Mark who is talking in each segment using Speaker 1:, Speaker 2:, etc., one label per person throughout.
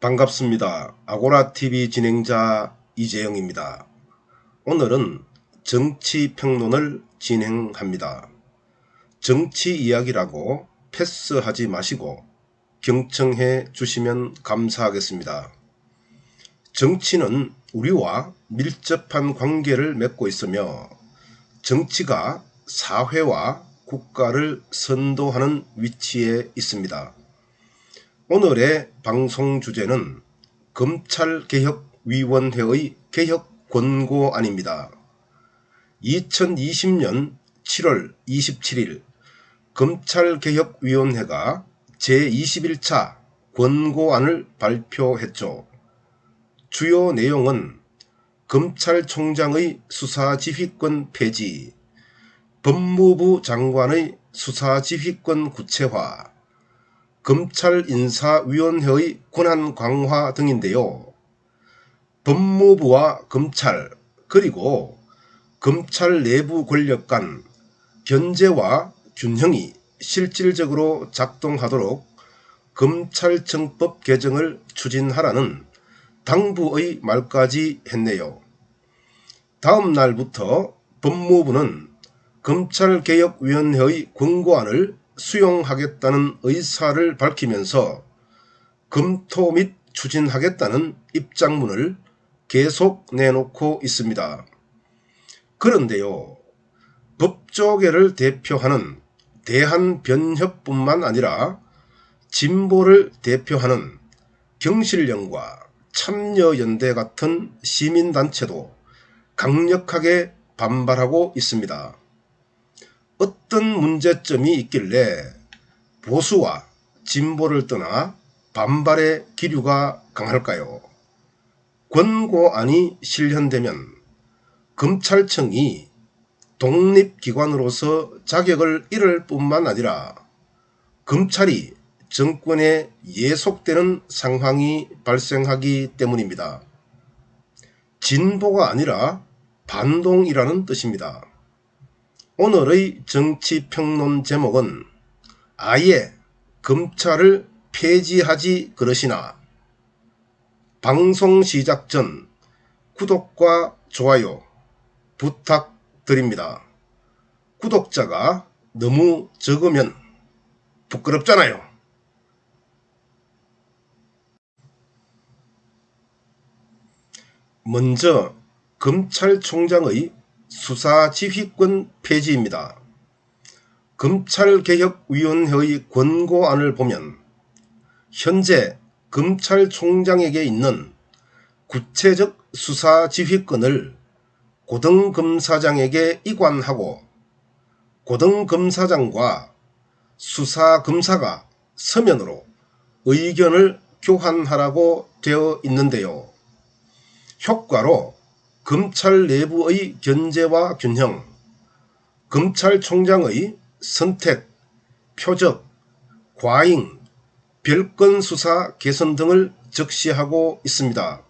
Speaker 1: 반갑습니다. 아고라TV 진행자 이재영입니다. 오늘은 정치평론을 진행합니다. 정치 이야기라고 패스하지 마시고 경청해 주시면 감사하겠습니다. 정치는 우리와 밀접한 관계를 맺고 있으며 정치가 사회와 국가를 선도하는 위치에 있습니다. 오늘의 방송 주제는 검찰개혁위원회의 개혁 권고안입니다. 2020년 7월 27일 검찰개혁위원회가 제21차 권고안을 발표했죠. 주요 내용은 검찰총장의 수사지휘권 폐지, 법무부 장관의 수사지휘권 구체화, 검찰인사위원회의 권한 강화 등인데요. 법무부와 검찰 그리고 검찰 내부 권력 간 견제와 균형이 실질적으로 작동하도록 검찰청법 개정을 추진하라는 당부의 말까지 했네요. 다음 날부터 법무부는 검찰개혁위원회의 권고안을 수용하겠다는 의사를 밝히면서 검토 및 추진하겠다는 입장문을 계속 내놓고 있습니다. 그런데요, 법조계를 대표하는 대한변협뿐만 아니라 진보를 대표하는 경실련과 참여연대 같은 시민단체도 강력하게 반발하고 있습니다. 어떤 문제점이 있길래 보수와 진보를 떠나 반발의 기류가 강할까요? 권고안이 실현되면 검찰청이 독립기관으로서 자격을 잃을 뿐만 아니라 검찰이 정권에 예속되는 상황이 발생하기 때문입니다. 진보가 아니라 반동이라는 뜻입니다. 오늘의 정치평론 제목은 아예 검찰을 폐지하지 그러시나. 방송 시작 전 구독과 좋아요 부탁드립니다. 구독자가 너무 적으면 부끄럽잖아요. 먼저 검찰총장의 수사지휘권 폐지입니다. 검찰개혁위원회의 권고안을 보면 현재 검찰총장에게 있는 구체적 수사지휘권을 고등검사장에게 이관하고 고등검사장과 수사검사가 서면으로 의견을 교환하라고 되어 있는데요. 효과로 검찰 내부의 견제와 균형, 검찰총장의 선택, 표적, 과잉, 별건 수사 개선 등을 적시하고 있습니다.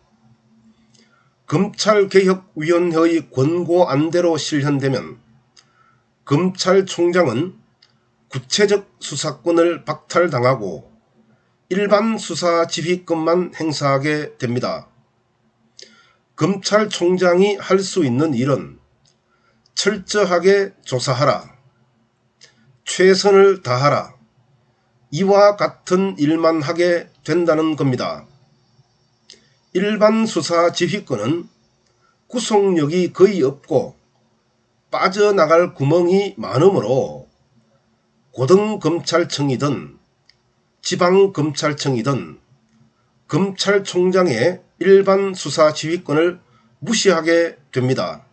Speaker 1: 검찰개혁위원회의 권고안대로 실현되면 검찰총장은 구체적 수사권을 박탈당하고 일반 수사 지휘권만 행사하게 됩니다. 검찰총장이 할 수 있는 일은 철저하게 조사하라, 최선을 다하라, 이와 같은 일만 하게 된다는 겁니다. 일반 수사 지휘권은 구속력이 거의 없고 빠져나갈 구멍이 많으므로 고등검찰청이든 지방검찰청이든 검찰총장의 일반 수사 지휘권을 무시하게 됩니다.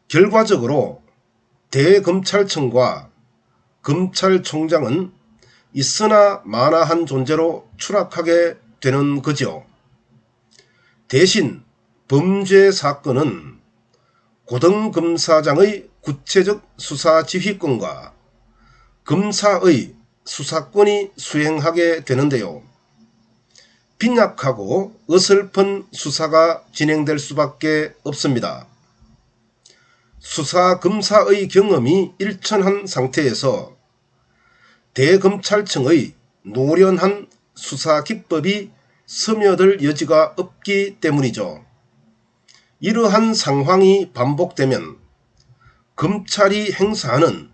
Speaker 1: 결과적으로 대검찰청과 검찰총장은 있으나 마나한 존재로 추락하게 되는 거죠. 대신 범죄 사건은 고등검사장의 구체적 수사 지휘권과 검사의 수사권이 수행하게 되는데요. 빈약하고 어설픈 수사가 진행될 수밖에 없습니다. 수사검사의 경험이 일천한 상태에서 대검찰청의 노련한 수사 기법이 스며들 여지가 없기 때문이죠. 이러한 상황이 반복되면 검찰이 행사하는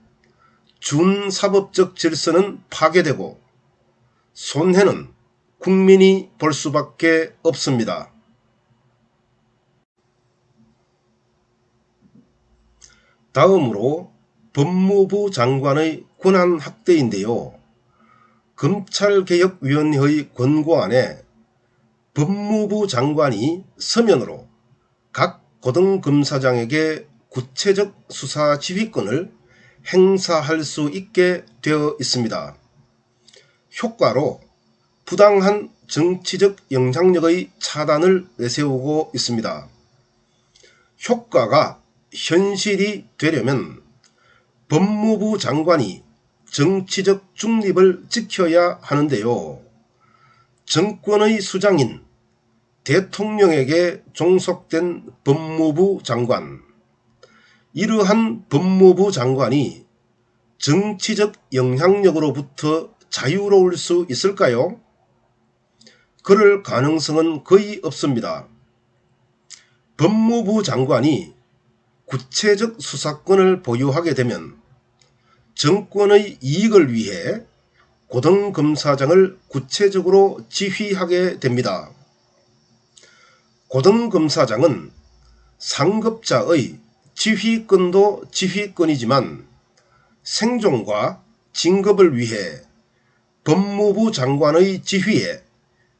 Speaker 1: 준사법적 질서는 파괴되고 손해는 국민이 볼 수밖에 없습니다. 다음으로 법무부 장관의 권한 확대인데요. 검찰개혁위원회의 권고안에 법무부 장관이 서면으로 각 고등검사장에게 구체적 수사 지휘권을 행사할 수 있게 되어 있습니다. 효과로 부당한 정치적 영향력의 차단을 내세우고 있습니다. 효과가 현실이 되려면 법무부 장관이 정치적 중립을 지켜야 하는데요. 정권의 수장인 대통령에게 종속된 법무부 장관, 이러한 법무부 장관이 정치적 영향력으로부터 자유로울 수 있을까요? 그럴 가능성은 거의 없습니다. 법무부 장관이 구체적 수사권을 보유하게 되면 정권의 이익을 위해 고등검사장을 구체적으로 지휘하게 됩니다. 고등검사장은 상급자의 지휘권도 지휘권이지만 생존과 진급을 위해 법무부 장관의 지휘에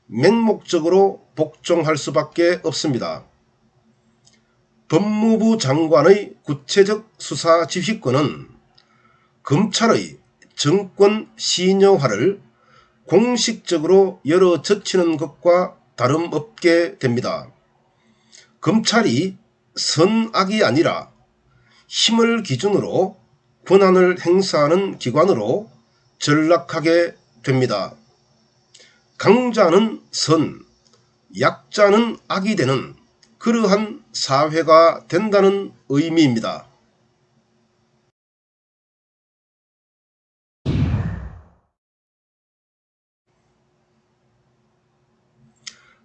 Speaker 1: 맹목적으로 복종할 수밖에 없습니다. 법무부 장관의 구체적 수사 지휘권은 검찰의 정권 신여화를 공식적으로 열어젖히는 것과 다름없게 됩니다. 검찰이 선악이 아니라 힘을 기준으로 권한을 행사하는 기관으로 전락하게 됩니다. 강자는 선, 약자는 악이 되는 그러한 사회가 된다는 의미입니다.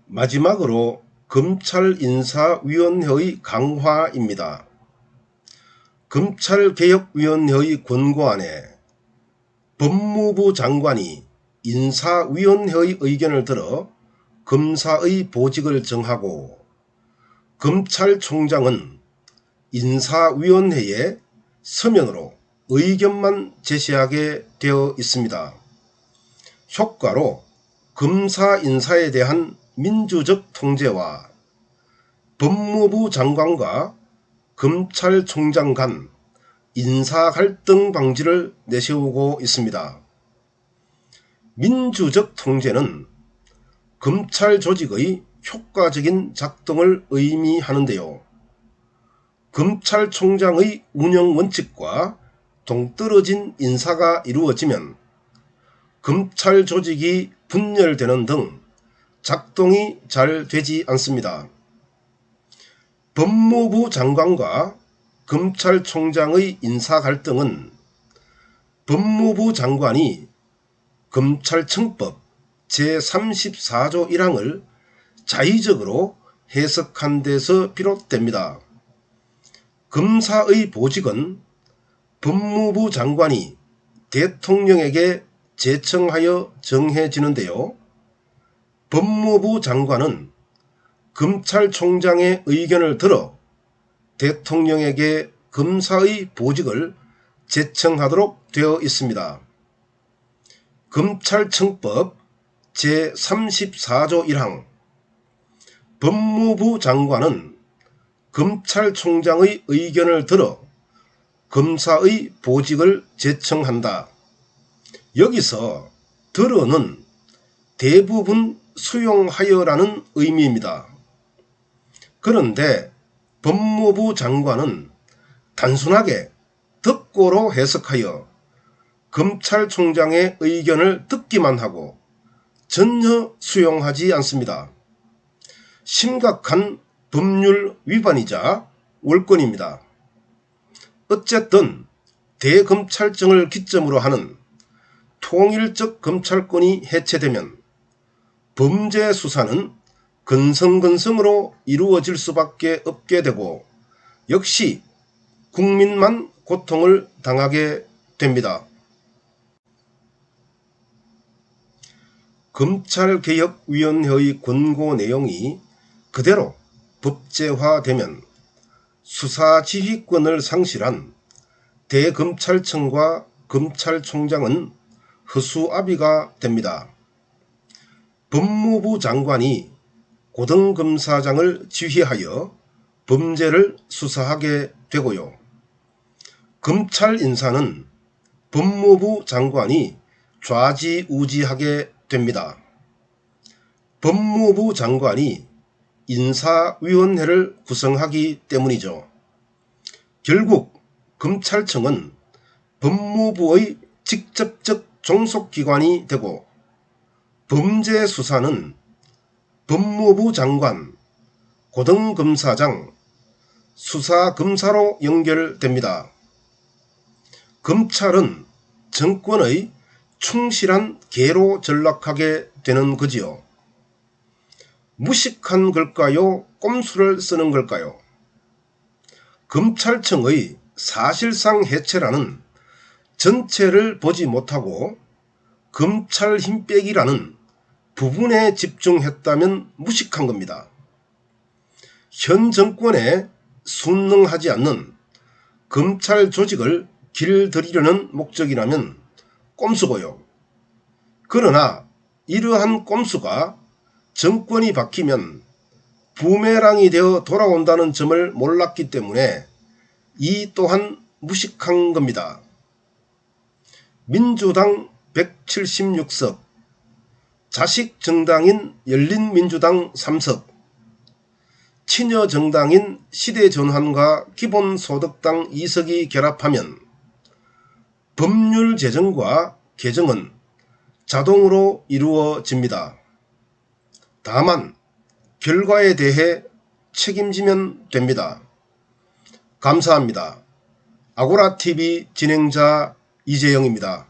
Speaker 1: 마지막으로 검찰인사위원회의 강화입니다. 검찰개혁위원회의 권고안에 법무부 장관이 인사위원회의 의견을 들어 검사의 보직을 정하고 검찰총장은 인사위원회에 서면으로 의견만 제시하게 되어 있습니다. 효과로 검사 인사에 대한 민주적 통제와 법무부 장관과 검찰총장 간 인사 갈등 방지를 내세우고 있습니다. 민주적 통제는 검찰 조직의 효과적인 작동을 의미하는데요. 검찰총장의 운영 원칙과 동떨어진 인사가 이루어지면 검찰 조직이 분열되는 등 작동이 잘 되지 않습니다. 법무부 장관과 검찰총장의 인사 갈등은 법무부 장관이 검찰청법 제34조 1항을 자의적으로 해석한 데서 비롯됩니다. 검사의 보직은 법무부 장관이 대통령에게 제청하여 정해지는데요. 법무부 장관은 검찰총장의 의견을 들어 대통령에게 검사의 보직을 제청하도록 되어 있습니다. 검찰청법 제34조 1항 법무부 장관은 검찰총장의 의견을 들어 검사의 보직을 제청한다. 여기서 들어는 대부분 수용하여라는 의미입니다. 그런데 법무부 장관은 단순하게 듣고로 해석하여 검찰총장의 의견을 듣기만 하고 전혀 수용하지 않습니다. 심각한 법률 위반이자 월권입니다. 어쨌든 대검찰청을 기점으로 하는 통일적 검찰권이 해체되면 범죄 수사는 근성근성으로 이루어질 수밖에 없게 되고 역시 국민만 고통을 당하게 됩니다. 검찰개혁위원회의 권고 내용이 그대로 법제화되면 수사지휘권을 상실한 대검찰청과 검찰총장은 허수아비가 됩니다. 법무부 장관이 고등검사장을 지휘하여 범죄를 수사하게 되고요. 검찰 인사는 법무부 장관이 좌지우지하게 됩니다. 법무부 장관이 인사위원회를 구성하기 때문이죠. 결국 검찰청은 법무부의 직접적 종속기관이 되고 범죄 수사는 법무부 장관, 고등검사장, 수사검사로 연결됩니다. 검찰은 정권의 충실한 개로 전락하게 되는 거지요. 무식한 걸까요? 꼼수를 쓰는 걸까요? 검찰청의 사실상 해체라는 전체를 보지 못하고 검찰 힘 빼기라는 부분에 집중했다면 무식한 겁니다. 현 정권에 순응하지 않는 검찰 조직을 길들이려는 목적이라면 꼼수고요. 그러나 이러한 꼼수가 정권이 바뀌면 부메랑이 되어 돌아온다는 점을 몰랐기 때문에 이 또한 무식한 겁니다. 민주당 176석, 자식 정당인 열린민주당 3석, 친여 정당인 시대전환과 기본소득당 2석이 결합하면 법률 제정과 개정은 자동으로 이루어집니다. 다만 결과에 대해 책임지면 됩니다. 감사합니다. 아고라TV 진행자 이재영입니다.